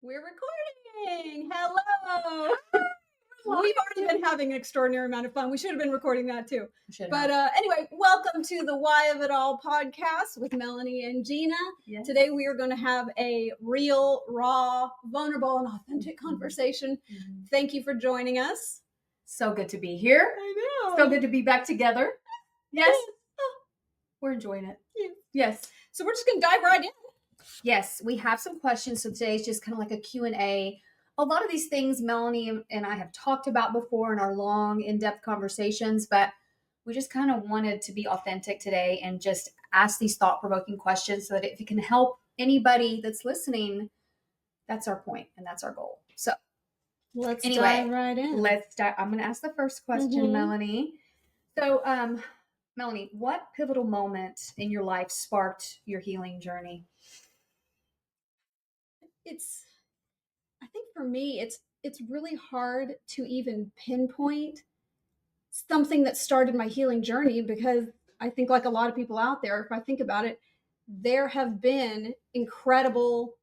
We're recording. Hello. We've already been having an extraordinary amount of fun. We should have been recording that too. But anyway, welcome to the Why of It All podcast with Melanie and Gina. Yes. Today we are going to have a real, raw, vulnerable, and authentic conversation. Mm-hmm. Thank you for joining us. So good to be here. I know. So good to be back together. Yes. We're enjoying it. Yes. So we're just going to dive right in. Yes, we have some questions. So today is just kind of like a Q&A. A lot of these things Melanie and I have talked about before in our long, in-depth conversations, but we just kind of wanted to be authentic today and just ask these thought-provoking questions so that if it can help anybody that's listening, that's our point and that's our goal. So let's dive right in. Let's start. I'm going to ask the first question, Melanie. So, Melanie, what pivotal moment in your life sparked your healing journey? I think for me, it's really hard to even pinpoint something that started my healing journey, because I think, like a lot of people out there, if I think about it, there have been incredible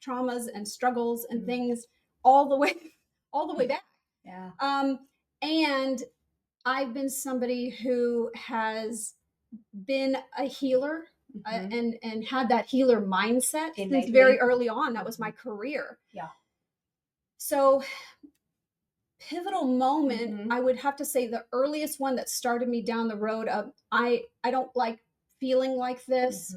traumas and struggles and things all the way back. Yeah. And I've been somebody who has been a healer. And had that healer mindset since very early on. That was my career. Yeah. So pivotal moment, I would have to say the earliest one that started me down the road of I don't like feeling like this.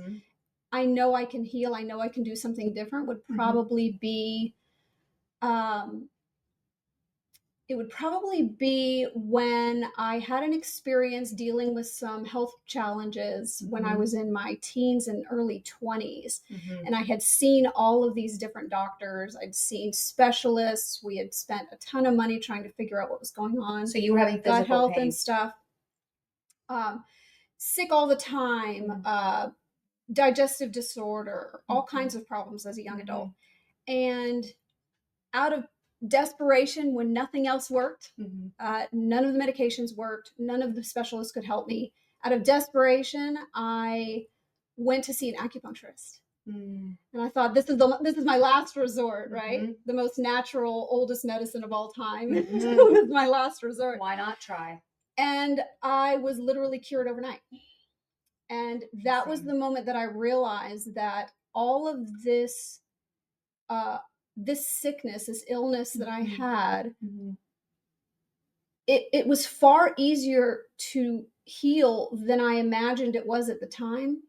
I know I can heal. I know I can do something different would probably be it would probably be when I had an experience dealing with some health challenges when I was in my teens and early 20s. And I had seen all of these different doctors. I'd seen specialists. We had spent a ton of money trying to figure out what was going on. So you were having physical gut health pain and stuff. Sick all the time, digestive disorder, all kinds of problems as a young adult. And out of desperation, when nothing else worked, none of the medications worked, none of the specialists could help me. Out of desperation, I went to see an acupuncturist. And I thought, this is my last resort, right? The most natural, oldest medicine of all time. This is my last resort. Why not try? And I was literally cured overnight. And that was the moment that I realized that all of this this sickness, this illness that I had, it was far easier to heal than I imagined it was at the time.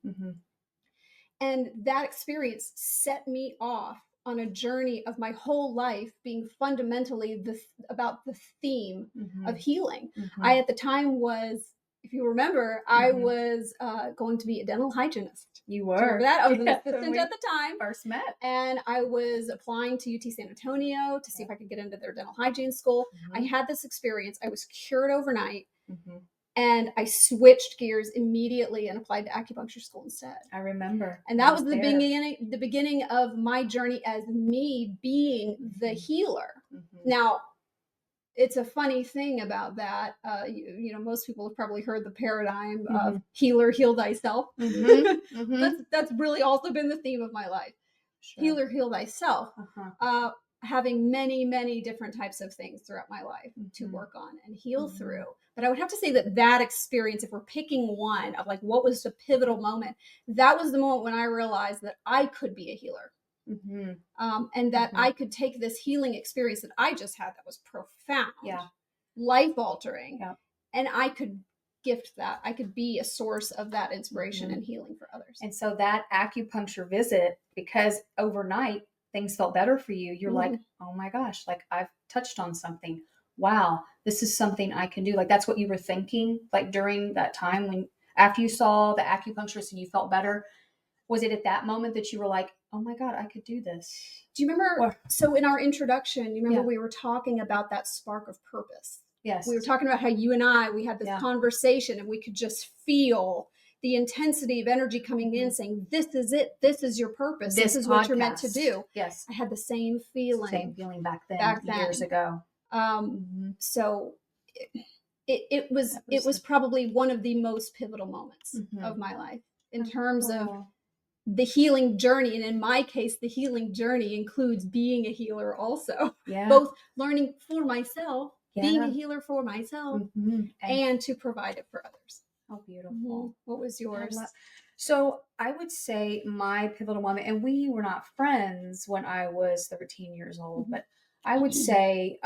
And that experience set me off on a journey of my whole life being fundamentally about the theme of healing. I, at the time, was, if you remember, I was going to be a dental hygienist. You were. Remember that? I was an assistant at the time. First met. And I was applying to UT San Antonio to see if I could get into their dental hygiene school. I had this experience. I was cured overnight. And I switched gears immediately and applied to acupuncture school instead. I remember. And that was the beginning of my journey as me being the healer. Now, it's a funny thing about that. You know, most people have probably heard the paradigm of healer, heal thyself. That's really also been the theme of my life. Sure. Healer, heal thyself. Having many, many different types of things throughout my life to work on and heal through. But I would have to say that experience, if we're picking one of like what was the pivotal moment, that was the moment when I realized that I could be a healer. And that I could take this healing experience that I just had that was profound, life-altering, and I could gift that. I could be a source of that inspiration and healing for others. And so that acupuncture visit, because overnight things felt better for you, you're like, oh my gosh, like I've touched on something. Wow, this is something I can do. Like that's what you were thinking, like during that time when after you saw the acupuncturist and you felt better. Was it at that moment that you were like, oh my God, I could do this? Do you remember? So in our introduction, you remember we were talking about that spark of purpose. Yes. We were talking about how you and I, we had this conversation and we could just feel the intensity of energy coming in saying, this is it. This is your purpose. This is what you're meant to do. Yes. I had the same feeling. back then. Years ago. So it was probably one of the most pivotal moments of my life in terms of the healing journey. And in my case, the healing journey includes being a healer also. Yeah. Both learning for myself, being a Yeah. healer for myself, Mhm. and to provide it for others. Oh, beautiful. What was yours? So I would say my pivotal moment, and we were not friends when I was 13 years old, but I would say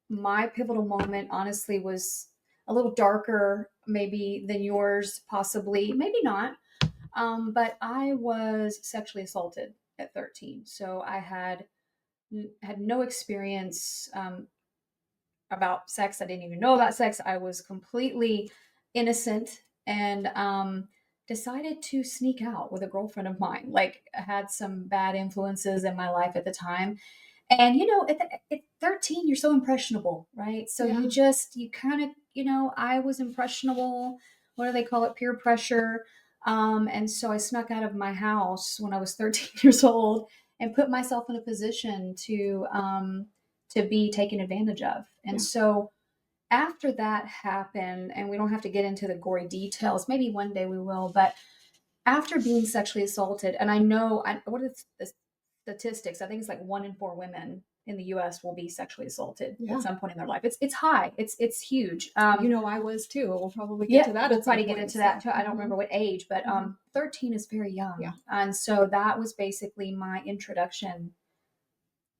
my pivotal moment honestly was a little darker maybe than yours, possibly, maybe not. But I was sexually assaulted at 13. So I had no experience about sex. I didn't even know about sex. I was completely innocent and decided to sneak out with a girlfriend of mine. Like, I had some bad influences in my life at the time. And, you know, at 13, you're so impressionable, right? So Yeah. you kind of, you know, I was impressionable. What do they call it? Peer pressure. And so I snuck out of my house when I was 13 years old and put myself in a position to be taken advantage of. And Yeah. so after that happened, and we don't have to get into the gory details, maybe one day we will, but after being sexually assaulted, and what are the statistics? I think it's like 1 in 4 women in the US will be sexually assaulted at some point in their life. It's high. It's huge. You know, I was too. We'll probably get to that. We'll probably get into that too. I don't Mhm. remember what age, but 13 is very young. Yeah. And so that was basically my introduction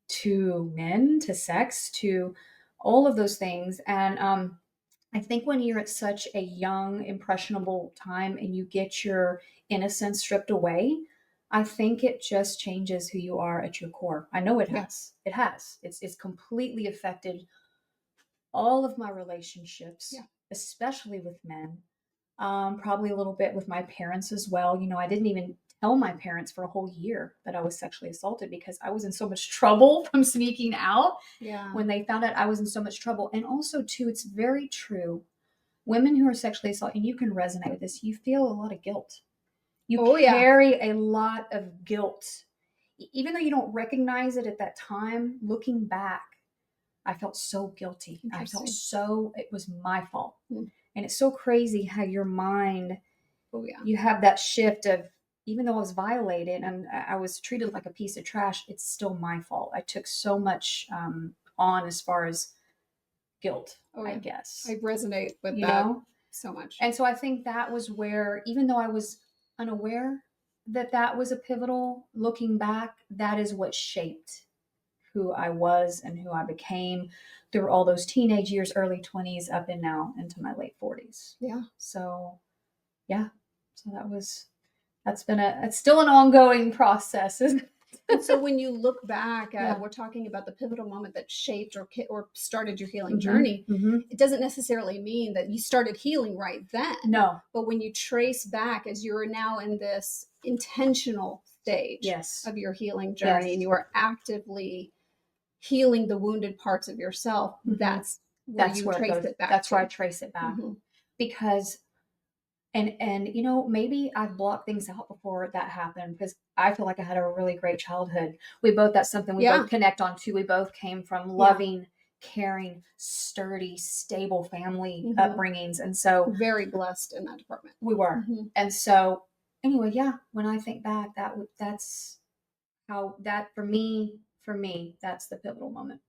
to men, to sex, to all of those things. And I think when you're at such a young, impressionable time and you get your innocence stripped away, I think it just changes who you are at your core. I know it has. It has. It's completely affected all of my relationships, especially with men. Probably a little bit with my parents as well. You know, I didn't even tell my parents for a whole year that I was sexually assaulted because I was in so much trouble from sneaking out. Yeah. When they found out I was in so much trouble. And also, too, it's very true. Women who are sexually assaulted, and you can resonate with this, you feel a lot of guilt. You carry a lot of guilt. Even though you don't recognize it at that time, looking back, I felt so guilty. I felt it was my fault. And it's so crazy how your mind, you have that shift of, even though I was violated and I was treated like a piece of trash, it's still my fault. I took so much on as far as guilt, I guess. I resonate with that so much. And so I think that was where, even though I was unaware that that was a pivotal, looking back, that is what shaped who I was and who I became through all those teenage years, early 20s, up and now into my late 40s. Yeah. So, yeah. So it's still an ongoing process, isn't it? And so when you look back at, we're talking about the pivotal moment that shaped or started your healing journey, it doesn't necessarily mean that you started healing right then. No. But when you trace back, as you're now in this intentional stage of your healing journey, and you are actively healing the wounded parts of yourself, that's where you trace it back. That's where I trace it back. Because and you know, maybe I've blocked things out before that happened, because I feel like I had a really great childhood. That's something we both connect on too. We both came from loving, caring, sturdy, stable family upbringings. And so very blessed in that department. We were. And so anyway, when I think back, that's how that for me, that's the pivotal moment.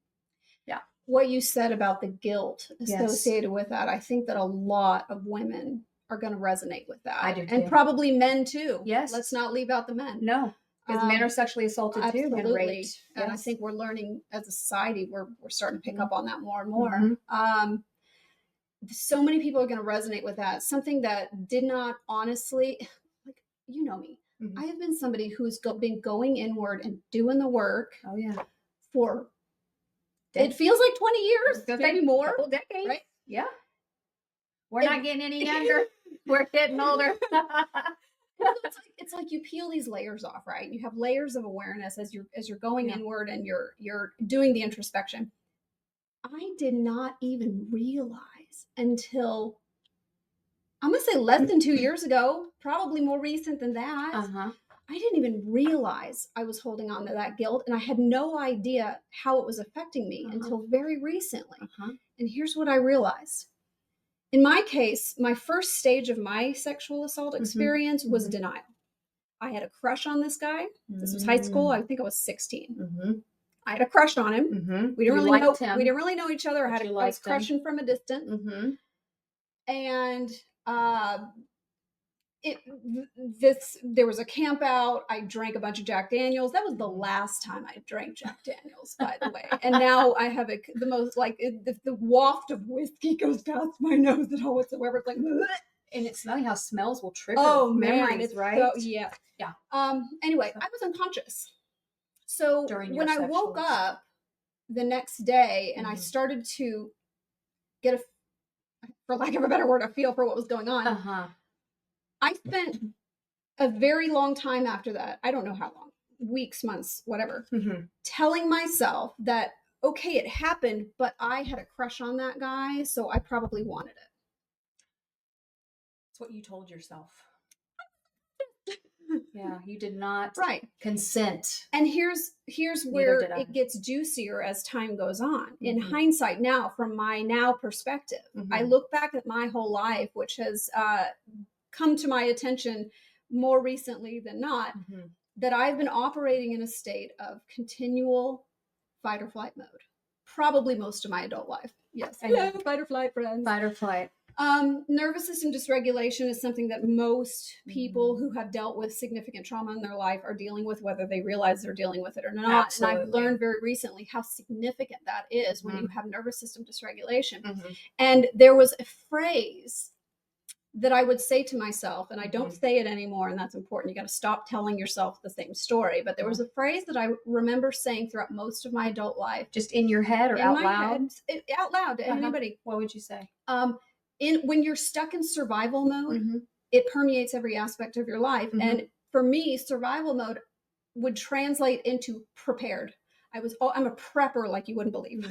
Yeah. What you said about the guilt associated with that, I think that a lot of women are going to resonate with that. I do too. And probably men too. Yes. Let's not leave out the men. No. Because men are sexually assaulted too and raped. And I think we're learning as a society, we're starting to pick up on that more and more. So many people are going to resonate with that. Something that did not honestly, like, you know me. I have been somebody who's been going inward and doing the work. Oh yeah. For it feels like 20 years, maybe more. A couple decades. Right? Yeah. We're not getting any younger. We're getting older. It's like you peel these layers off, right? You have layers of awareness as you're going inward and you're doing the introspection. I did not even realize until, I'm gonna say, less than 2 years ago, probably more recent than that. I didn't even realize I was holding on to that guilt, and I had no idea how it was affecting me until very recently. And here's what I realized. In my case, my first stage of my sexual assault experience was denial. I had a crush on this guy. This was high school. I think I was 16. Mm-hmm. I had a crush on him. Mm-hmm. We didn't You really know. liked him, We didn't really know each other. but I was crushing from a distance, Mm-hmm. and there was a camp out. I drank a bunch of Jack Daniels. That was the last time I drank Jack Daniels, by the way. And now I have the most the waft of whiskey goes past my nose at all whatsoever. It's like, bleh. And it's funny how smells will trigger memories, right? So, yeah. Yeah. Anyway, I was unconscious. So when I woke up the next day and I started to get for lack of a better word, a feel for what was going on, I spent a very long time after that, I don't know how long, weeks, months, whatever, telling myself that, okay, it happened, but I had a crush on that guy, so I probably wanted it. That's what you told yourself. Yeah, you did not consent. And here's where it gets juicier as time goes on. In hindsight now, from my now perspective, I look back at my whole life, which has come to my attention more recently than not, that I've been operating in a state of continual fight or flight mode. Probably most of my adult life. Yes. Hello, fight or flight, friends. Fight or flight. Nervous system dysregulation is something that most people who have dealt with significant trauma in their life are dealing with, whether they realize they're dealing with it or not. Absolutely. And I've learned very recently how significant that is when you have nervous system dysregulation. And there was a phrase that I would say to myself, and I don't say it anymore, and that's important. You got to stop telling yourself the same story. But there was a phrase that I remember saying throughout most of my adult life. Just in your head or out loud? Out loud to anybody. What would you say? When you're stuck in survival mode, it permeates every aspect of your life. And for me, survival mode would translate into prepared. I'm a prepper like you wouldn't believe.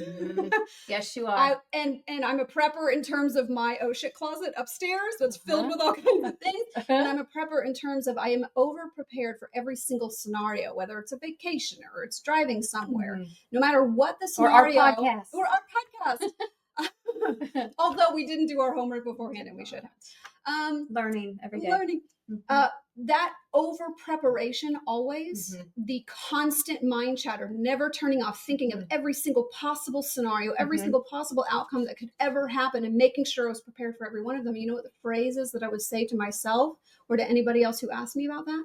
Yes, you are. And I'm a prepper in terms of my oh shit closet upstairs that's filled with all kinds of things. And I'm a prepper in terms of I am over prepared for every single scenario, whether it's a vacation or it's driving somewhere, no matter what the scenario. Or our podcast. Although we didn't do our homework beforehand, and we should have. Learning every day. That over preparation always, the constant mind chatter, never turning off, thinking of every single possible scenario, every single possible outcome that could ever happen, and making sure I was prepared for every one of them. You know what the phrase is that I would say to myself or to anybody else who asked me about that?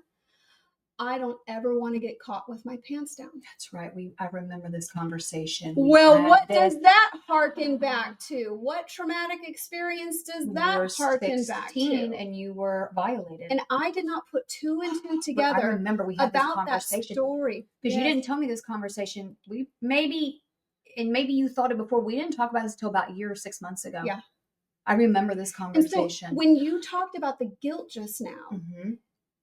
I don't ever want to get caught with my pants down. That's right. I remember this conversation. Well, what does that harken back to? What traumatic experience does that harken back to? And you were violated. And I did not put two and two together. I remember we had this conversation. That story. Because you didn't tell me this conversation. Maybe you thought it before. We didn't talk about this until about a year or 6 months ago. Yeah. I remember this conversation. And so when you talked about the guilt just now,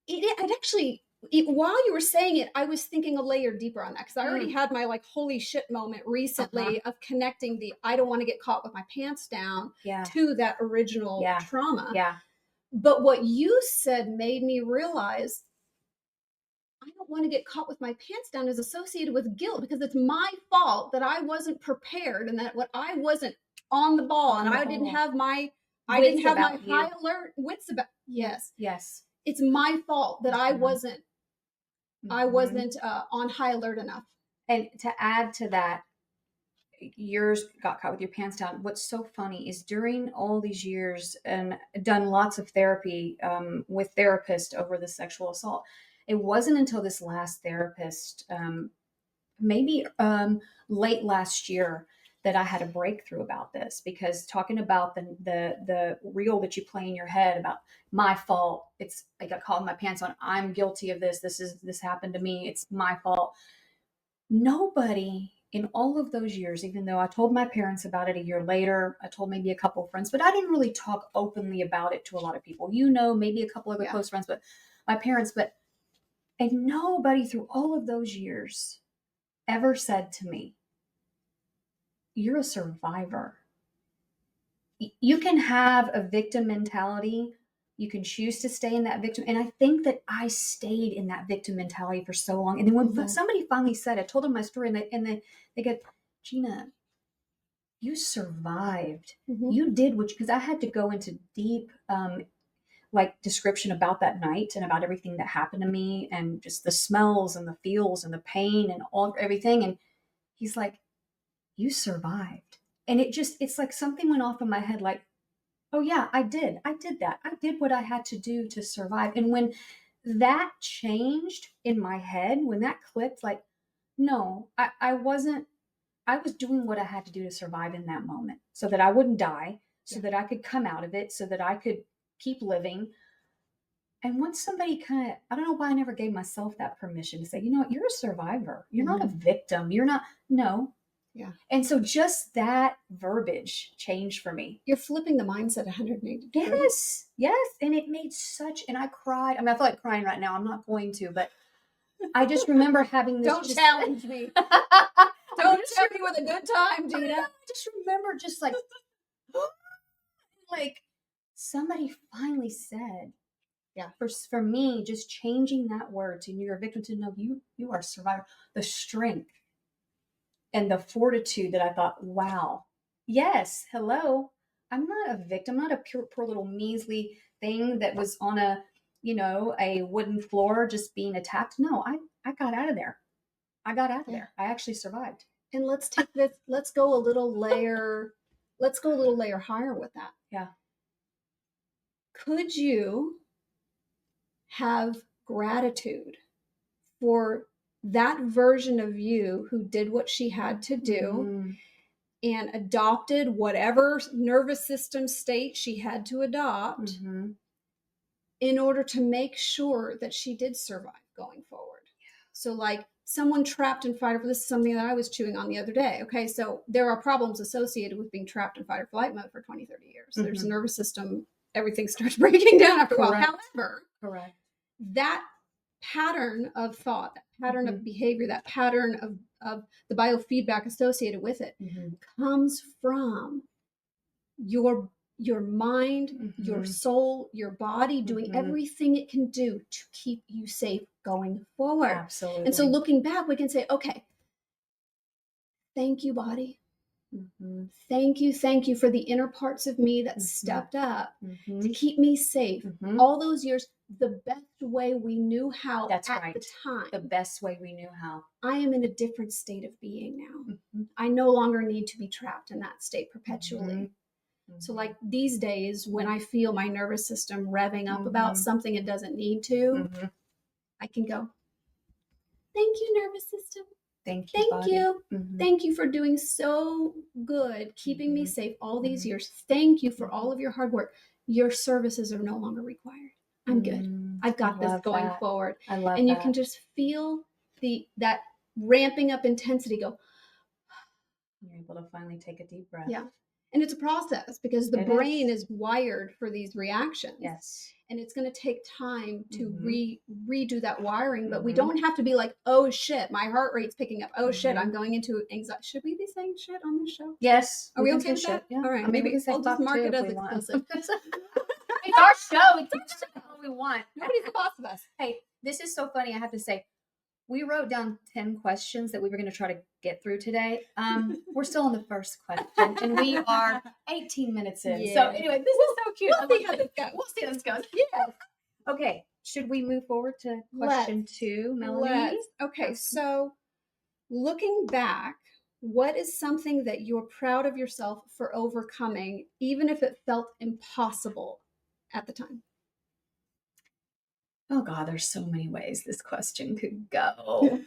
it actually... while you were saying it, I was thinking a layer deeper on that because I already had my holy shit moment recently of connecting the I don't want to get caught with my pants down to that original trauma. Yeah. But what you said made me realize I don't want to get caught with my pants down is associated with guilt because it's my fault that I wasn't prepared and that I wasn't on the ball and I didn't have my high alert wits about. Yes. It's my fault that I wasn't on high alert enough. And to add to that, yours got caught with your pants down. What's so funny is during all these years and done lots of therapy with therapists over the sexual assault, it wasn't until this last therapist, maybe late last year, that I had a breakthrough about this, because talking about the reel that you play in your head about my fault, it's I got caught in my pants on, I'm guilty of this. This happened to me. It's my fault. Nobody in all of those years, even though I told my parents about it a year later, I told maybe a couple of friends, but I didn't really talk openly about it to a lot of people, maybe a couple other close friends, but my parents, and nobody through all of those years ever said to me, you're a survivor. You can have a victim mentality. You can choose to stay in that victim. And I think that I stayed in that victim mentality for so long. And then when somebody finally said, I told them my story and they go, Gina, you survived. You did because I had to go into deep like description about that night and about everything that happened to me and just the smells and the feels and the pain and everything. And he's like, you survived. And it's like something went off in my head, like, oh yeah, I did that. I did what I had to do to survive. And when that changed in my head, when that clicked, like, no, I wasn't, I was doing what I had to do to survive in that moment so that I wouldn't die, so that I could come out of it, so that I could keep living. And once somebody kind of, I don't know why I never gave myself that permission to say, you know what, you're a survivor. You're not a victim. You're not, no. Yeah. And so just that verbiage changed for me. You're flipping the mindset 180 degrees. Yes. Yes. And it made such, and I cried. I mean, I feel like crying right now. I'm not going to, but I just remember having this. Don't challenge me. Don't tell me with a good time, Gina. I just remember just like, like somebody finally said, yeah, for me, just changing that word to you're a victim to know you are a survivor, the strength and the fortitude that I thought, wow, yes, hello, I'm not a victim, I'm not a poor little measly thing that was on a wooden floor just being attacked. No, I got out of there. I got out of there. I actually survived. And let's take this, let's go a little layer higher with that. Yeah. Could you have gratitude for that version of you who did what she had to do and adopted whatever nervous system state she had to adopt in order to make sure that she did survive going forward? So like someone trapped in fight or flight, this is something that I was chewing on the other day. Okay, so there are problems associated with being trapped in fight or flight mode for 20, 30 years. There's a nervous system, everything starts breaking down after a while. However, that pattern of thought, that pattern of behavior, that pattern of the biofeedback associated with it comes from your mind, your soul, your body doing everything it can do to keep you safe going forward. Absolutely. And so looking back, we can say, okay, thank you, body. Thank you for the inner parts of me that stepped up to keep me safe. All those years, the best way we knew how. That's at the time. The best way we knew how. I am in a different state of being now. I no longer need to be trapped in that state perpetually. So like these days when I feel my nervous system revving up about something it doesn't need to, I can go, thank you, nervous system. Thank you. Thank you. Thank you for doing so good, keeping me safe all these years. Thank you for all of your hard work. Your services are no longer required. I'm good. I've got this going forward. I love and you can just feel that ramping up intensity go. You're able to finally take a deep breath. Yeah. And it's a process because the brain is wired for these reactions. Yes. And it's going to take time to redo that wiring. But we don't have to be like, oh, shit, my heart rate's picking up. Oh, shit, I'm going into anxiety. Should we be saying shit on this show? Yes. Are we okay with that? Yeah. All right. Maybe we can say I'll just mark it as explicit. It's our show. We can say what we want. Nobody's the boss of us. Hey, this is so funny. I have to say, we wrote down 10 questions that we were going to try to get through today. We're still on the first question, and we are 18 minutes in. Yeah. So anyway, this is so cute. We'll see how this goes. We'll see how this goes. Yeah. Okay. Should we move forward to question 2, Melanie? Okay. So looking back, what is something that you're proud of yourself for overcoming, even if it felt impossible at the time? Oh God, there's so many ways this question could go.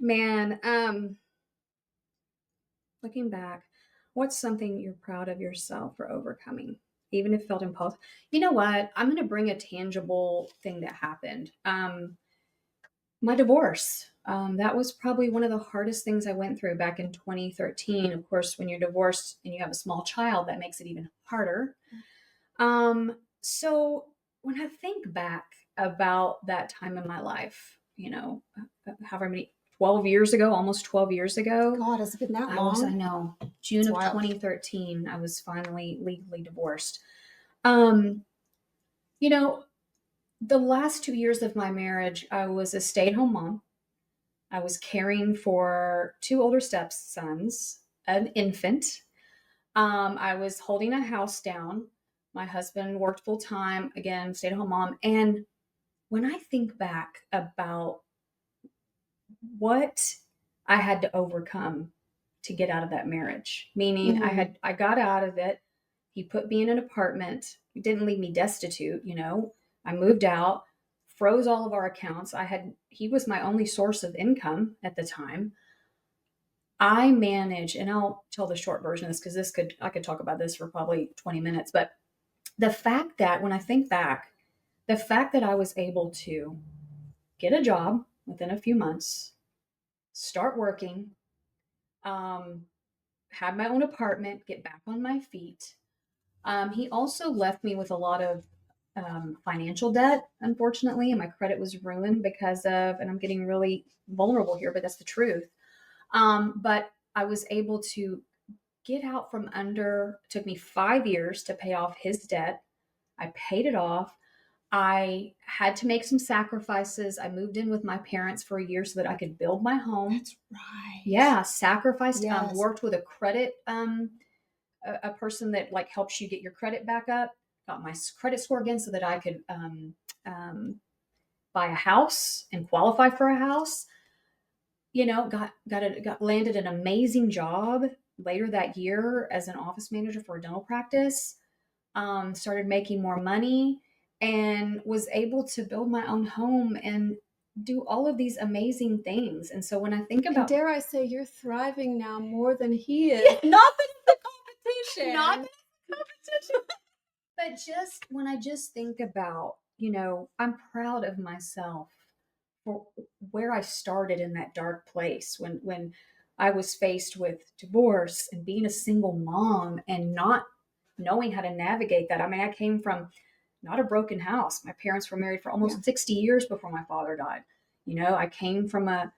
Man. Looking back, what's something you're proud of yourself for overcoming, even if it felt impossible? You know what? I'm going to bring a tangible thing that happened. My divorce. That was probably one of the hardest things I went through back in 2013. Of course, when you're divorced and you have a small child, that makes it even harder. So when I think back about that time in my life, however many, 12 years ago, almost 12 years ago. God, has it been that long? I know. June of 2013, I was finally legally divorced. The last 2 years of my marriage, I was a stay-at-home mom. I was caring for 2 older stepsons, an infant. I was holding a house down. My husband worked full time, again, stay at home mom. And when I think back about what I had to overcome to get out of that marriage, meaning I got out of it. He put me in an apartment. He didn't leave me destitute, I moved out, froze all of our accounts. He was my only source of income at the time. I managed, and I'll tell the short version of this because I could talk about this for probably 20 minutes. But the fact that when I think back, the fact that I was able to get a job within a few months, start working, have my own apartment, get back on my feet. He also left me with a lot of financial debt, unfortunately, and my credit was ruined because of, and I'm getting really vulnerable here, but that's the truth. But I was able to get out from under, it took me 5 years to pay off his debt. I paid it off. I had to make some sacrifices. I moved in with my parents for a year so that I could build my home. That's right. Yeah, sacrificed. Yes. Worked with a credit, a person that like helps you get your credit back up. Got my credit score again so that I could buy a house and qualify for a house. Got landed an amazing job later that year as an office manager for a dental practice. Started making more money and was able to build my own home and do all of these amazing things. And so when I think about, and dare I say, you're thriving now more than he is. Not that it's a competition. Not that it's a competition. But just when I just think about, I'm proud of myself for where I started in that dark place when I was faced with divorce and being a single mom and not knowing how to navigate that. I mean, I came from not a broken house. My parents were married for almost 60 years before my father died. I came from a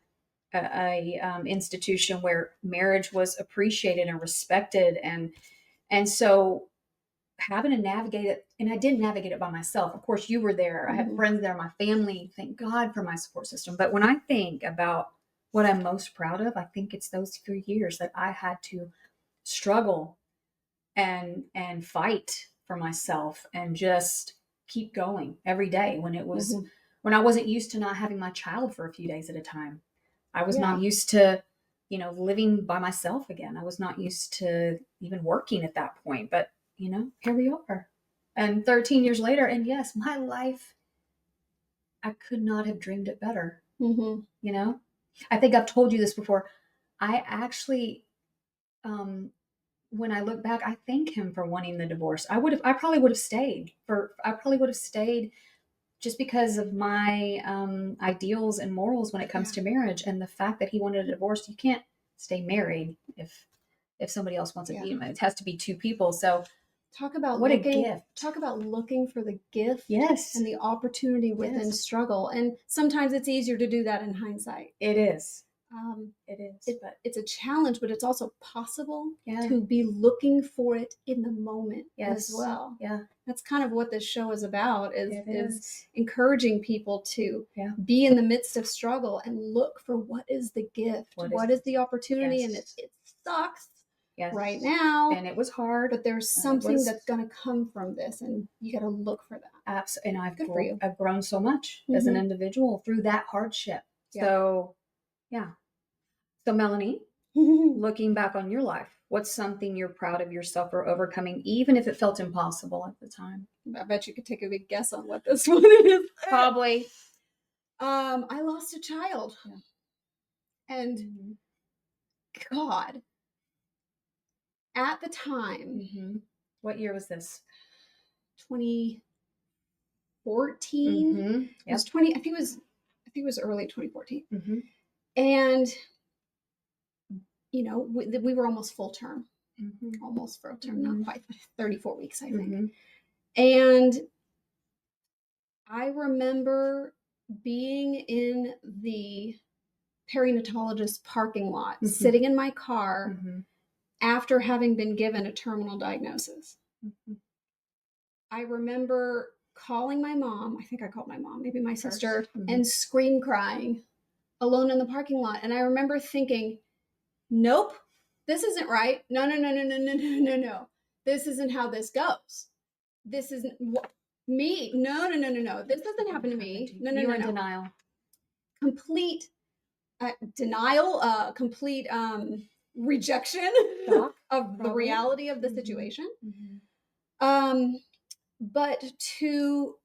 institution where marriage was appreciated and respected, and so having to navigate it, and I didn't navigate it by myself. Of course, you were there. I had friends there, my family. Thank God for my support system. But when I think about what I'm most proud of, I think it's those 3 years that I had to struggle and fight for myself and just keep going every day when I wasn't used to not having my child for a few days at a time. I was not used to, living by myself again. I was not used to even working at that point. But, here we are. And 13 years later, and yes, my life, I could not have dreamed it better. I think I've told you this before. I actually, when I look back, I thank him for wanting the divorce. I probably would have stayed just because of my ideals and morals when it comes to marriage, and the fact that he wanted a divorce. You can't stay married if somebody else wants it. It has to be two people. So talk about what a gift. Talk about looking for the gift, yes, and the opportunity within struggle. And sometimes it's easier to do that in hindsight. It is. It is. It's a challenge, but it's also possible to be looking for it in the moment as well. Yeah. That's kind of what this show is about, is encouraging people to be in the midst of struggle and look for what is the gift, what is the opportunity. And it sucks right now. And it was hard. But there's something that's going to come from this, and you got to look for that. Absolutely. And I've grown so much as an individual through that hardship. So, So, Melanie, looking back on your life, what's something you're proud of yourself for overcoming, even if it felt impossible at the time? I bet you could take a big guess on what this one is. Probably. I lost a child. And God, at the time. What year was this? 2014. It was I think it was early 2014. And we were almost full term, not quite 34 weeks, I think. And I remember being in the perinatologist parking lot, sitting in my car after having been given a terminal diagnosis. I remember calling my mom. I think I called my mom, maybe my sister, and scream crying alone in the parking lot. And I remember thinking, nope, this isn't right. No. This isn't how this goes. this is me. No. This doesn't happen to me. No. You were in denial. Complete denial, complete rejection of the reality of the situation. But to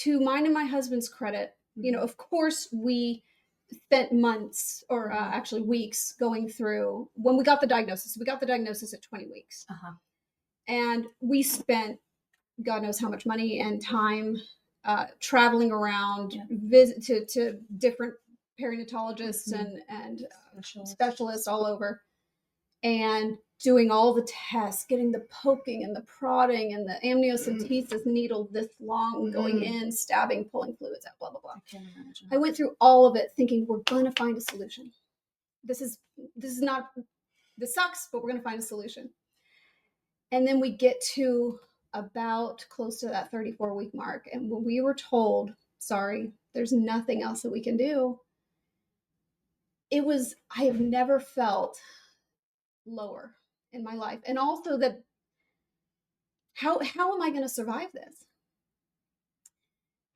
mine and my husband's credit, you know, of course we spent months or actually weeks going through when we got the diagnosis. We got the diagnosis at 20 weeks. And we spent God knows how much money and time traveling around, visit to different perinatologists and specialists all over, and doing all the tests, getting the poking and the prodding and the amniocentesis needle this long, going in, stabbing, pulling fluids out, blah, blah, blah. I can't imagine. I went through all of it thinking we're going to find a solution. This sucks, but we're going to find a solution. And then we get to about close to that 34-week mark. And when we were told, sorry, there's nothing else that we can do, I have never felt lower in my life. And also that how am I going to survive this?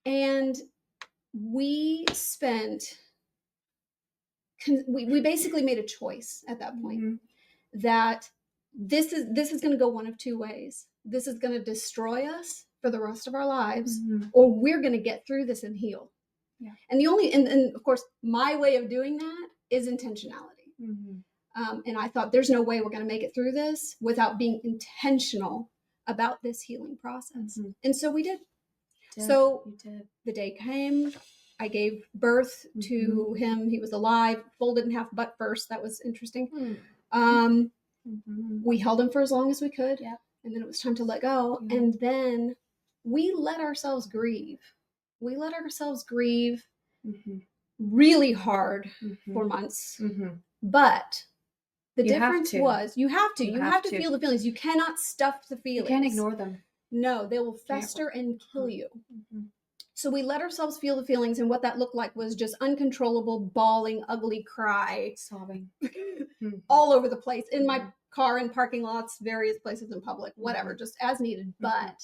And we basically made a choice at that point that this is going to go one of two ways. This is going to destroy us for the rest of our lives, or we're going to get through this and heal. Yeah. And of course, my way of doing that is intentionality. And I thought there's no way we're going to make it through this without being intentional about this healing process. And so we did. So the day came, I gave birth to him. He was alive, folded in half butt first. That was interesting. We held him for as long as we could. Yeah. And then it was time to let go. Yeah. And then we let ourselves grieve. We let ourselves grieve really hard for months. But the difference was you have to feel the feelings. You cannot stuff the feelings. You can't ignore them. No, they will fester and kill you. So we let ourselves feel the feelings, and what that looked like was just uncontrollable, bawling, ugly cry, sobbing all over the place, in my car, in parking lots, various places in public, whatever, just as needed, but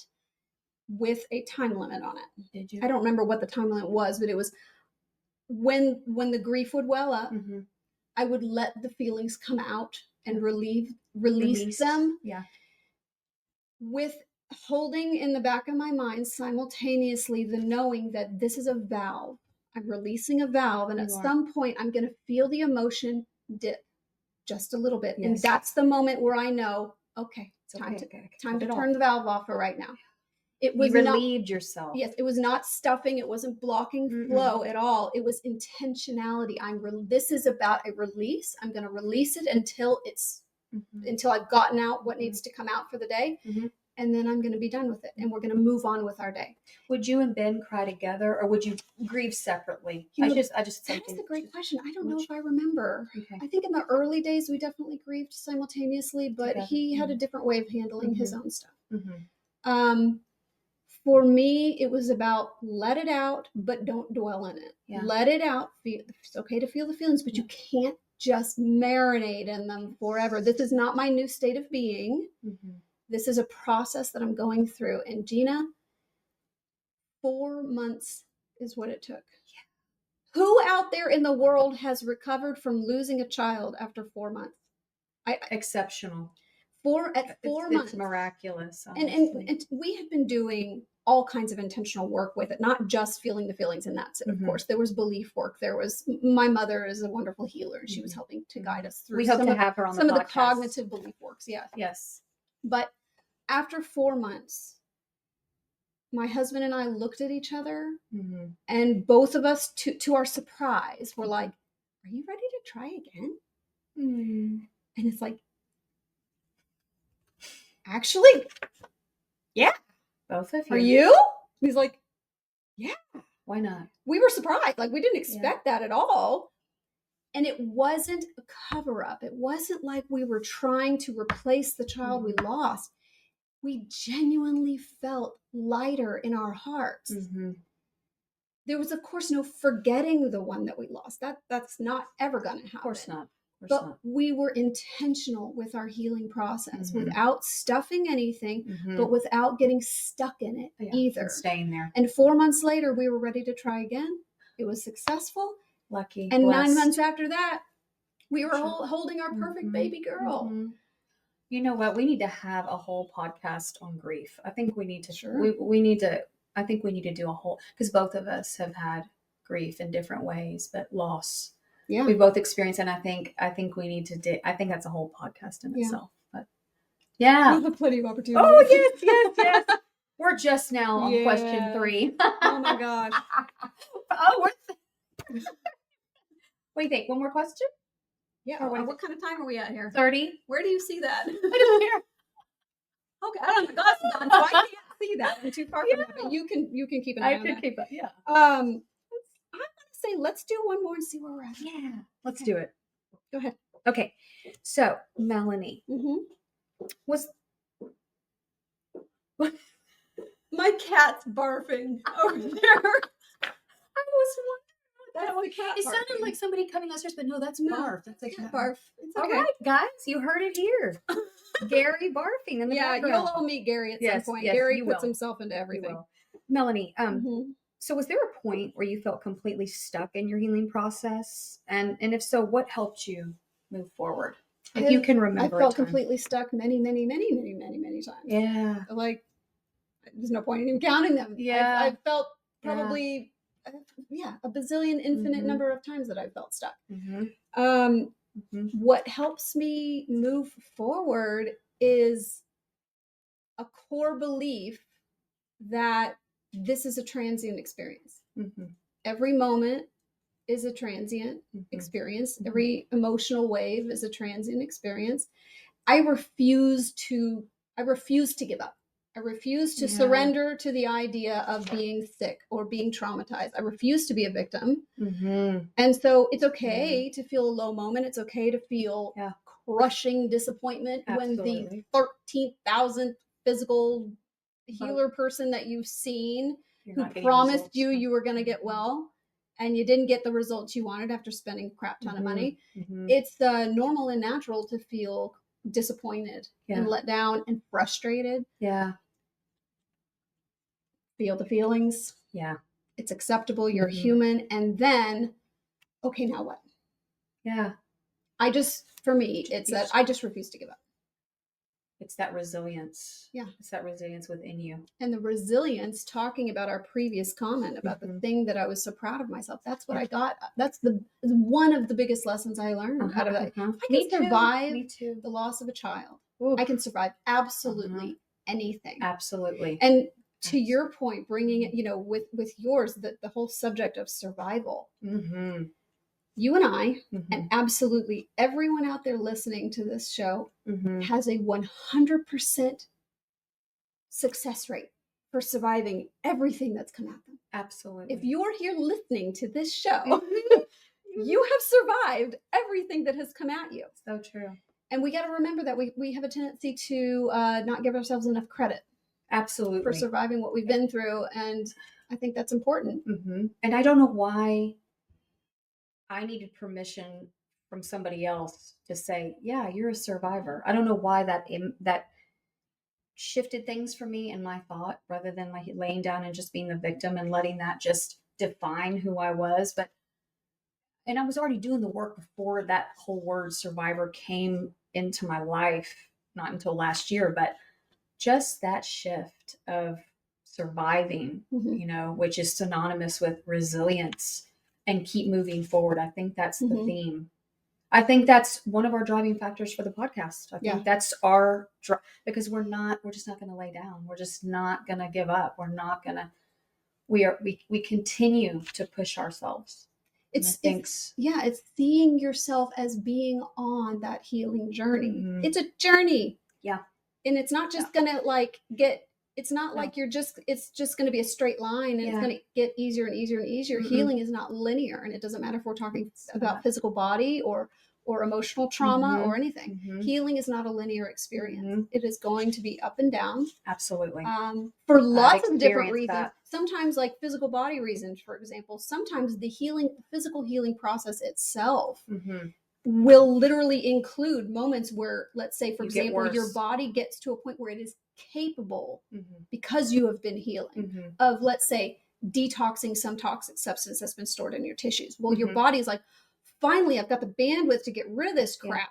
with a time limit on it. Did you? I don't remember what the time limit was, but it was when the grief would well up, I would let the feelings come out and release them. Yeah. With holding in the back of my mind simultaneously the knowing that this is a valve. I'm releasing a valve, and at some point I'm going to feel the emotion dip just a little bit. Yes. And that's the moment where I know, okay, it's time to turn the valve off for right now. It was you relieved yourself. Yes, it was not stuffing. It wasn't blocking flow at all. It was intentionality. This is about a release. I'm going to release it until until I've gotten out what needs to come out for the day. And then I'm going to be done with it, and we're going to move on with our day. Would you and Ben cry together, or would you grieve separately? That is a great question. I don't know if I remember. Okay. I think in the early days we definitely grieved simultaneously, but he had a different way of handling his own stuff. For me, it was about let it out, but don't dwell in it. Yeah. Let it out. It's okay to feel the feelings, but you can't just marinate in them forever. This is not my new state of being. This is a process that I'm going through. And Gina, 4 months is what it took. Yeah. Who out there in the world has recovered from losing a child after 4 months? Exceptional. 4 months. It's miraculous. And we had been doing all kinds of intentional work with it, not just feeling the feelings. And that's it. Of course, there was belief work. My mother is a wonderful healer, and she was helping to guide us through. We hope to have her on some of the cognitive belief works. Yeah. Yes. But after 4 months, my husband and I looked at each other, and both of us, to our surprise, were like, "Are you ready to try again?" And it's like, actually, yeah. Both of you. Are you? He's like, yeah. Why not? We were surprised. Like, we didn't expect that at all. And it wasn't a cover-up. It wasn't like we were trying to replace the child we lost. We genuinely felt lighter in our hearts. There was, of course, no forgetting the one that we lost. That's not ever going to happen. Of course not. but we were intentional with our healing process without stuffing anything, but without getting stuck in it either. And staying there. And 4 months later, we were ready to try again. It was successful. Lucky. And blessed. 9 months after that, we were holding our perfect baby girl. You know what? We need to have a whole podcast on grief. I think we need to, we need to, I think we need to do a whole, because both of us have had grief in different ways, but loss. Yeah. We both experienced, and I think we need to I think that's a whole podcast in itself. But yeah. We have plenty of opportunities. Oh, yes. We're just now on question 3. Oh my gosh. What do you think? One more question? Yeah. What kind of time are we at here? 30. Where do you see that? Okay, I don't have my glasses on, so I can't see that. I'm too far from that. But you can keep an eye on that. I can keep it. Yeah. I'm gonna say let's do one more and see where we're at. Yeah. Let's do it. Go ahead. Okay. So Melanie, was what? My cat's barfing over there. I was wondering. It sounded like somebody coming upstairs, but no, that's barf. That's a cat barf. It's okay. All right, guys, you heard it here. Gary barfing in the background. You'll all meet Gary at some point. Yes, Gary puts himself into everything. Melanie, so was there a point where you felt completely stuck in your healing process? And if so, what helped you move forward? If you can remember. I felt completely stuck many times. Yeah. Like, there's no point in even counting them. Yeah. I felt probably... a bazillion infinite number of times that I felt stuck. What helps me move forward is a core belief that this is a transient experience. Every moment is a transient experience. Every emotional wave is a transient experience. I refuse to give up. I refuse to surrender to the idea of being sick or being traumatized. I refuse to be a victim. And so it's okay to feel a low moment. It's okay to feel crushing disappointment when the 13,000th physical healer person that you've seen who promised you were going to get well and you didn't get the results you wanted after spending a crap ton of money. It's normal and natural to feel disappointed and let down and frustrated. Feel the feelings. It's acceptable. You're human. And then, okay, now what? For me, it's that I just refuse to give up. It's that resilience. It's that resilience within you. And the resilience, talking about our previous comment about the thing that I was so proud of myself. That's what I got. That's one of the biggest lessons I learned out of that. I can survive the loss of a child. I can survive absolutely anything. Absolutely. And to your point, bringing it, with yours, the whole subject of survival. You and I, and absolutely everyone out there listening to this show, has a 100% success rate for surviving everything that's come at them. Absolutely. If you're here listening to this show, you have survived everything that has come at you. So true. And we got to remember that we have a tendency to not give ourselves enough credit. Absolutely. For surviving what we've been through. And I think that's important. And I don't know why I needed permission from somebody else to say, yeah, you're a survivor. I don't know why that shifted things for me in my thought rather than like laying down and just being the victim and letting that just define who I was. And I was already doing the work before that whole word survivor came into my life, not until last year, but just that shift of surviving, which is synonymous with resilience and keep moving forward. I think that's the theme. I think that's one of our driving factors for the podcast. I think that's our because we're just not going to lay down. We're just not going to give up. We're not going to, we continue to push ourselves. It's seeing yourself as being on that healing journey. It's a journey. And it's not just going to it's not like it's just going to be a straight line and it's going to get easier and easier and easier. Healing is not linear. And it doesn't matter if we're talking about physical body or emotional trauma or anything. Healing is not a linear experience. It is going to be up and down. Absolutely. For lots of different reasons. Sometimes like physical body reasons, for example, sometimes the physical healing process itself will literally include moments where, let's say, for You get example, your worse. body gets to a point where it is capable, Mhm. because you have been healing, Mhm. of, let's say, detoxing some toxic substance that's been stored in your tissues. Well, your Mhm. body is like, finally, I've got the bandwidth to get rid of this Yeah. crap.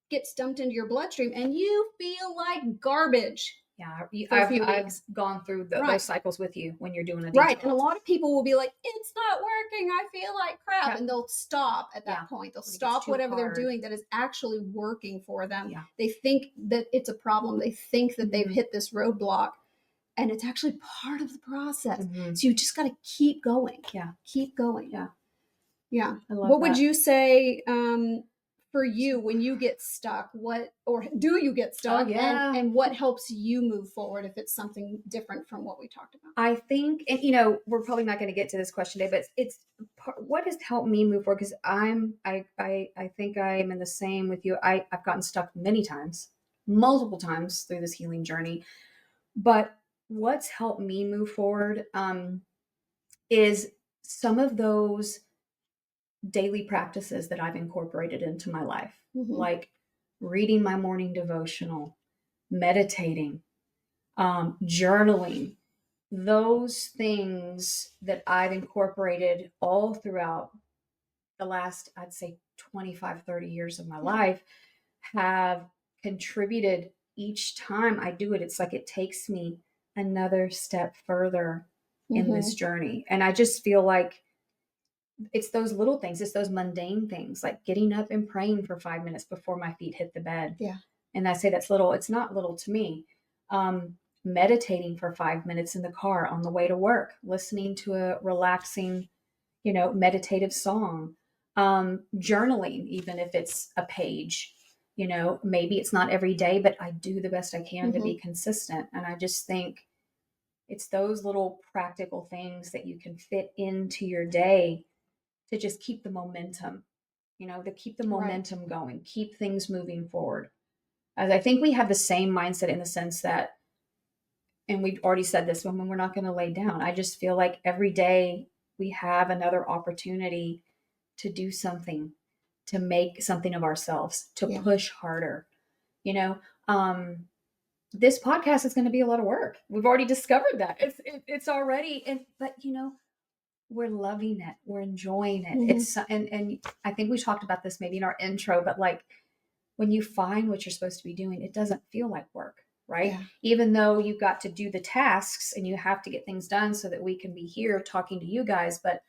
Gets dumped into your bloodstream, and you feel like garbage. Yeah, For a I've few I've weeks. gone through Right. those cycles with you when you're doing a Right. detox. And a lot of people will be like, it's not working. I feel like crap. Crap. And they'll stop at that Yeah. point. They'll When it gets stop too whatever they're hard. doing that is actually working for them. Yeah. They think that it's a problem. They think that they've Mhm. hit this roadblock. And it's actually part of the process. Mhm. So you just got to keep going. Yeah. Keep going. Yeah. Yeah. I love What would that. you say for you when you get stuck? What, or do you get stuck? yeah. And what helps you move forward if it's something different from what we talked about? I think, and we're probably not going to get to this question today, but it's what has helped me move forward, because I think I am in the same with you. I've gotten stuck many times, multiple times through this healing journey. But what's helped me move forward is some of those daily practices that I've incorporated into my life, like reading my morning devotional, meditating, journaling. Those things that I've incorporated all throughout the last, I'd say, 25, 30 years of my life have contributed. Each time I do it, it's like it takes me another step further in this journey. And I just feel like it's those little things, it's those mundane things, like getting up and praying for 5 minutes before my feet hit the bed. Yeah. And I say that's little. It's not little to me. Meditating for 5 minutes in the car on the way to work, listening to a relaxing, meditative song, journaling, even if it's a page, maybe it's not every day, but I do the best I can to be consistent. And I just think it's those little practical things that you can fit into your day to just keep the momentum, to keep the momentum going, keep things moving forward. As I think we have the same mindset in the sense that, and we've already said this, when we're not going to lay down. I just feel like every day we have another opportunity to do something, to make something of ourselves, to push harder. This podcast is going to be a lot of work. We've already discovered that. It's already, but we're loving it. We're enjoying it. It's, and I think we talked about this maybe in our intro, but like when you find what you're supposed to be doing, it doesn't feel like work, right? Yeah. Even though you've got to do the tasks and you have to get things done so that we can be here talking to you guys, but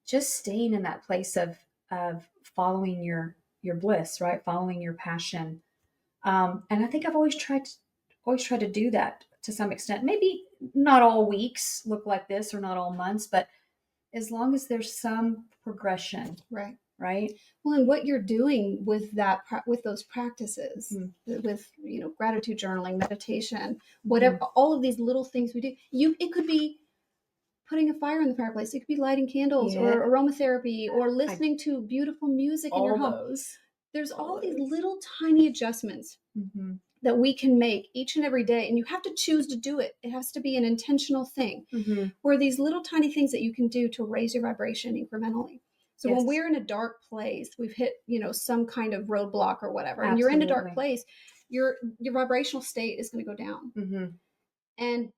just staying in that place of following your bliss, right? Following your passion. And I think I've always tried to do that to some extent. Maybe not all weeks look like this, or not all months, but as long as there's some progression. Right. Well, and what you're doing with with those practices, with gratitude journaling, meditation, whatever, all of these little things we do, it could be putting a fire in the fireplace, it could be lighting candles, or aromatherapy, or listening to beautiful music in your home. There's all these little tiny adjustments that we can make each and every day, and you have to choose to do it. It has to be an intentional thing, where these little tiny things that you can do to raise your vibration incrementally. So when we're in a dark place, we've hit, some kind of roadblock or whatever, and you're in a dark place, your vibrational state is going to go down. And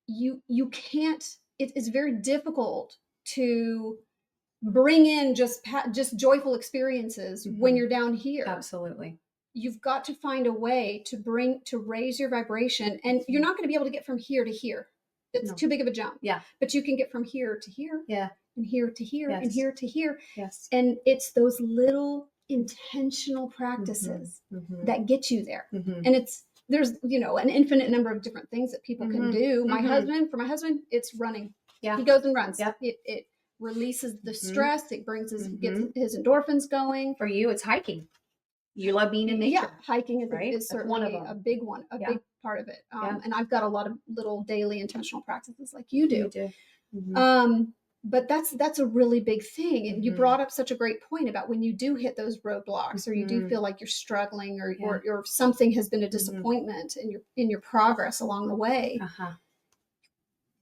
you can't, it's very difficult to bring in just joyful experiences when you're down here. Absolutely. You've got to find a way to raise your vibration, and you're not going to be able to get from here to here. It's too big of a jump. Yeah. But you can get from here to here. Yeah. And here to here, and here to here. Yes. And it's those little intentional practices that get you there. And there's an infinite number of different things that people can do. For my husband, it's running. Yeah. He goes and runs. Yep. It releases the stress. It brings gets his endorphins going. For you, it's hiking. You love being in nature. Yeah, hiking is certainly one of them. a big one, big part of it. And I've got a lot of little daily intentional practices like you do. You do. But that's a really big thing. And you brought up such a great point about when you do hit those roadblocks, or you do feel like you're struggling, or something has been a disappointment in your progress along the way.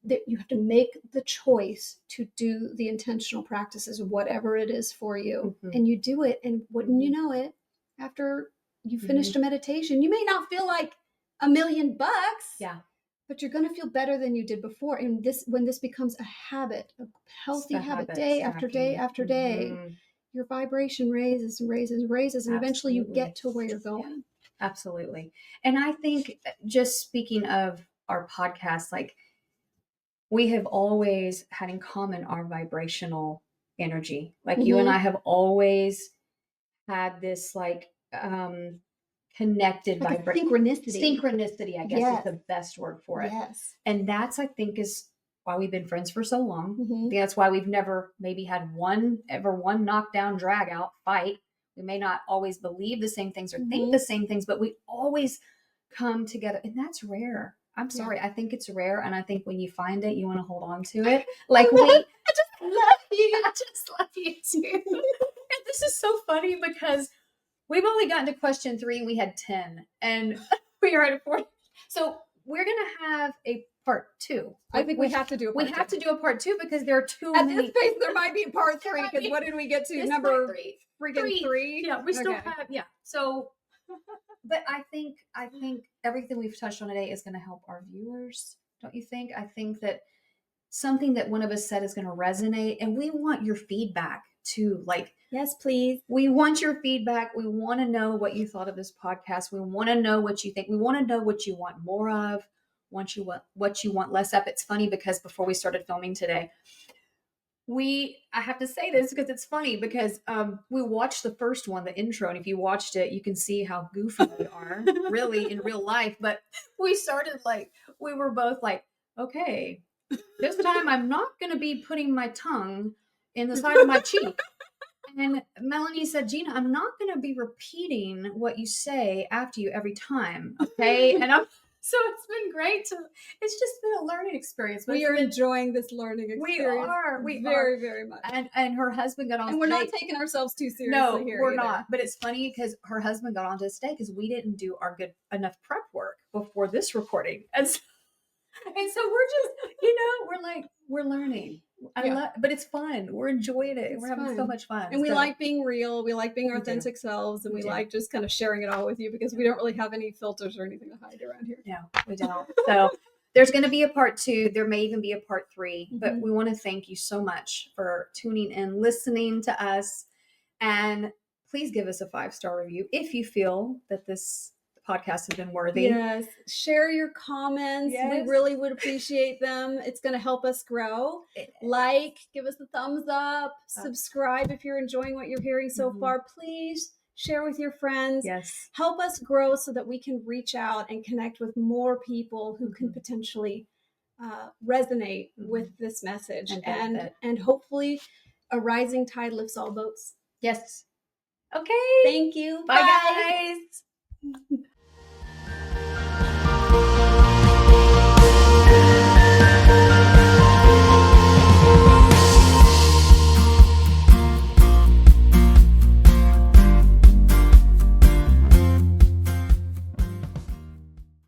that you have to make the choice to do the intentional practices, whatever it is for you. And you do it. And wouldn't you know it, after you finished a meditation, you may not feel like $1 million. Yeah. But you're going to feel better than you did before. And when this becomes a habit, a healthy habit, day after day after day, your vibration raises and raises and raises, and eventually you get to where you're going. Absolutely. And I think, just speaking of our podcast, like, we have always had in common our vibrational energy. Like, you and I have always had this, like, connected like synchronicity, I guess is the best word for it. Yes. And that's, I think, is why we've been friends for so long. I think that's why we've never maybe had one knockdown, drag out fight. We may not always believe the same things or think the same things, but we always come together. And that's rare. I'm sorry. I think it's rare. And I think when you find it, you want to hold on to it. Like, I just love you. I just love you too. And this is so funny because we've only gotten to question 3 and we had 10, and we are at a 4. So we're going to have a part 2. I think we have to do a part 2. We have to do a part 2 because there are too at many. At this pace, there might be a part 3, because what did we get to? Number 3. Freaking 3? Yeah, we still have, So, but I think everything we've touched on today is going to help our viewers. Don't you think? I think that something that one of us said is going to resonate, and we want your feedback too. Like, yes, please. We want your feedback. We want to know what you thought of this podcast. We want to know what you think. We want to know what you want more of, what you want less of. It's funny because before we started filming today, I have to say this because it's funny because we watched the first one, the intro, and if you watched it, you can see how goofy we are really in real life. But we started we were both like, okay, this time I'm not going to be putting my tongue in the side of my cheek. And Melanie said, Gina, I'm not going to be repeating what you say after you every time. Okay. And so it's been great it's just been a learning experience. We are enjoying this learning experience. We are very much. And her husband got on and we're not taking ourselves too seriously no, here. We're either. not. But it's funny because her husband got on to us today because we didn't do our good enough prep work before this recording. And so we're just, we're learning. But it's fun. We're enjoying it. We're having so much fun. And we like being real. We like being our authentic selves. And we like just kind of sharing it all with you because we don't really have any filters or anything to hide around here. No, we don't. So there's going to be a part 2. There may even be a part 3. But we want to thank you so much for tuning in, listening to us. And please give us a 5-star review if you feel that this podcast has been worthy. Yes. Share your comments. Yes. We really would appreciate them. It's going to help us grow. Give us a thumbs up. Subscribe if you're enjoying what you're hearing so far. Please share with your friends. Yes. Help us grow so that we can reach out and connect with more people who can potentially resonate with this message. And hopefully a rising tide lifts all boats. Yes. Okay. Thank you. Bye. Guys.